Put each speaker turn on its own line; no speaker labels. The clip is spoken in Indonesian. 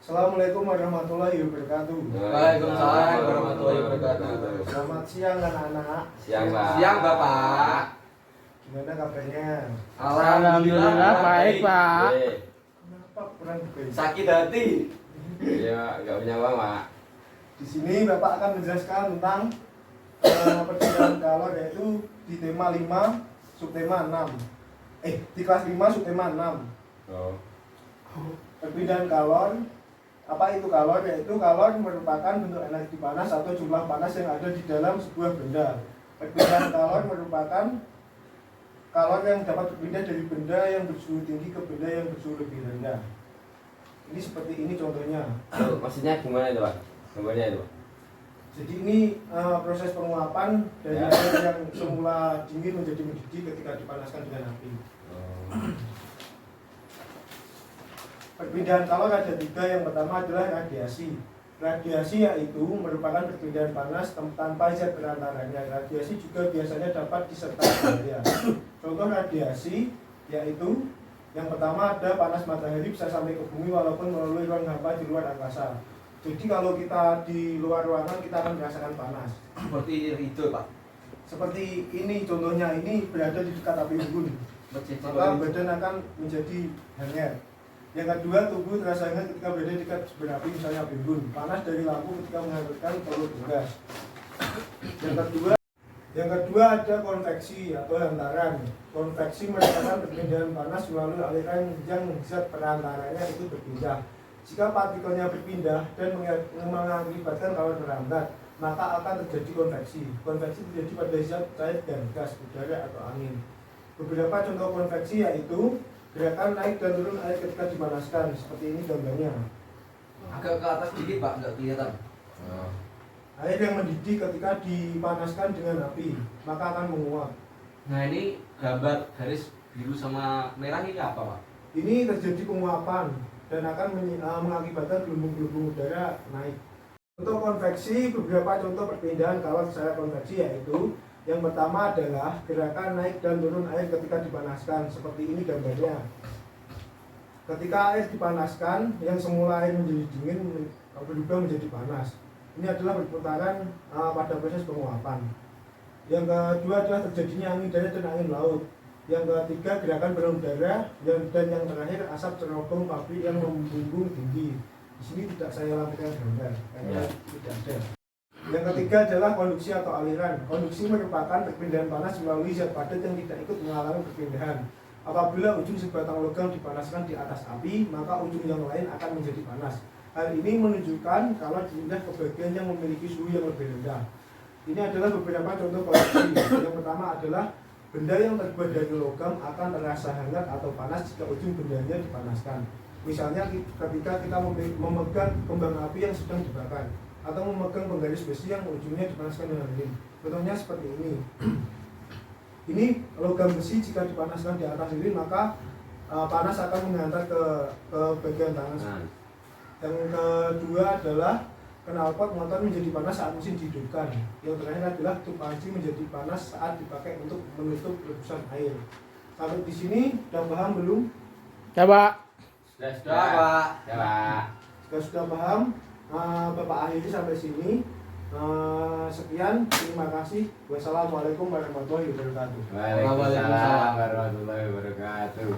Assalamualaikum warahmatullahi wabarakatuh.
Waalaikumsalam warahmatullahi wabarakatuh.
Selamat siang anak-anak.
Siang, Pak.
Siang, Bapak.
Gimana kabarnya?
Alhamdulillah baik, Pak.
Kenapa kurang baik?
Sakit hati.
Iya, nggak punya uang, Pak.
Di sini Bapak akan menjelaskan tentang perpindahan kalor, yaitu di tema 5 subtema 6. Di kelas 5 subtema 6.
Oh.
Perpindahan kalor. Apa itu kalor? Yaitu kalor merupakan bentuk energi panas atau jumlah panas yang ada di dalam sebuah benda. Perpindahan kalor merupakan kalor yang dapat berpindah dari benda yang bersuhu tinggi ke benda yang bersuhu lebih rendah. Ini seperti ini contohnya.
Maksudnya gimana itu, Pak? Gambarnya itu, Pak?
Jadi ini proses penguapan dari
Ya.
air yang semula dingin menjadi mendidih ketika dipanaskan dengan api.
Oh.
Perpindahan kalor ada 3. Yang pertama adalah radiasi. Radiasi yaitu merupakan perpindahan panas tanpa zat perantaranya. Radiasi juga biasanya dapat disertai cahaya. Contoh radiasi yaitu yang pertama ada panas matahari bisa sampai ke bumi walaupun melalui ruang hampa di luar angkasa. Jadi kalau kita di luar ruangan kita akan merasakan panas.
Seperti itu, Pak.
Seperti ini contohnya, ini berada di dekat api unggun. Maka badan akan menjadi hangat. Yang kedua, tubuh terasa hangat ketika berada di dekat sumber api, misalnya api unggun. Panas dari lampu ketika menghangatkan telur gas. Yang kedua ada konveksi atau hantaran. Konveksi merupakan perpindahan panas melalui aliran yang zat perantaranya itu berpindah. Jika partikelnya berpindah dan mengakibatkan kalor merambat, maka akan terjadi konveksi. Konveksi terjadi pada zat cair dan gas, udara atau angin. Beberapa contoh konveksi yaitu gerakan naik dan turun air ketika dipanaskan, seperti ini gambarnya.
Agak ke atas dikit, Pak, nggak kelihatan.
Oh.
Air yang mendidih ketika dipanaskan dengan api, maka akan menguap.
Nah, ini gambar garis biru sama merah ini apa, Pak?
Ini terjadi penguapan dan akan mengakibatkan gelombang-gelombang udara naik. Untuk konveksi, beberapa contoh perpindahan kalor secara konveksi yaitu yang pertama adalah gerakan naik dan turun air ketika dipanaskan, seperti ini gambarnya. Ketika air dipanaskan, yang semula air menjadi dingin berubah menjadi panas. Ini adalah perputaran pada proses penguapan. Yang kedua adalah terjadinya angin darat dan angin laut. Yang ketiga gerakan balon udara, dan yang terakhir asap cerobong pabrik yang membumbung tinggi. Di sini tidak saya lampirkan gambar karena tidak ada. Yang ketiga adalah konduksi atau aliran. Konduksi merupakan perpindahan panas melalui zat padat yang tidak ikut mengalami perpindahan. Apabila ujung sebatang logam dipanaskan di atas api, maka ujung yang lain akan menjadi panas. Hal ini menunjukkan kalau dipindah ke bagian yang memiliki suhu yang lebih rendah. Ini adalah beberapa contoh konduksi. Yang pertama adalah benda yang terbuat dari logam akan terasa hangat atau panas jika ujung bendanya dipanaskan. Misalnya ketika kita memegang kembang api yang sedang dibakar, atau memegang penggaris besi yang ujungnya dipanaskan dengan lilin. Contohnya seperti ini. Ini logam besi jika dipanaskan di atas lilin, maka panas akan menghantar ke bagian tangan. Yang kedua adalah knalpot motor menjadi panas saat mesin dihidupkan. Yang terakhir adalah tub panci menjadi panas saat dipakai untuk menutup rebusan air. Sampai di sini sudah paham belum?
Ya, Pak.
Sudah, Pak.
Ya, Pak.
Jika sudah paham, Bapak akhiri sampai sini. Sekian, terima kasih. Wassalamualaikum warahmatullahi wabarakatuh.
Waalaikumsalam warahmatullahi wabarakatuh.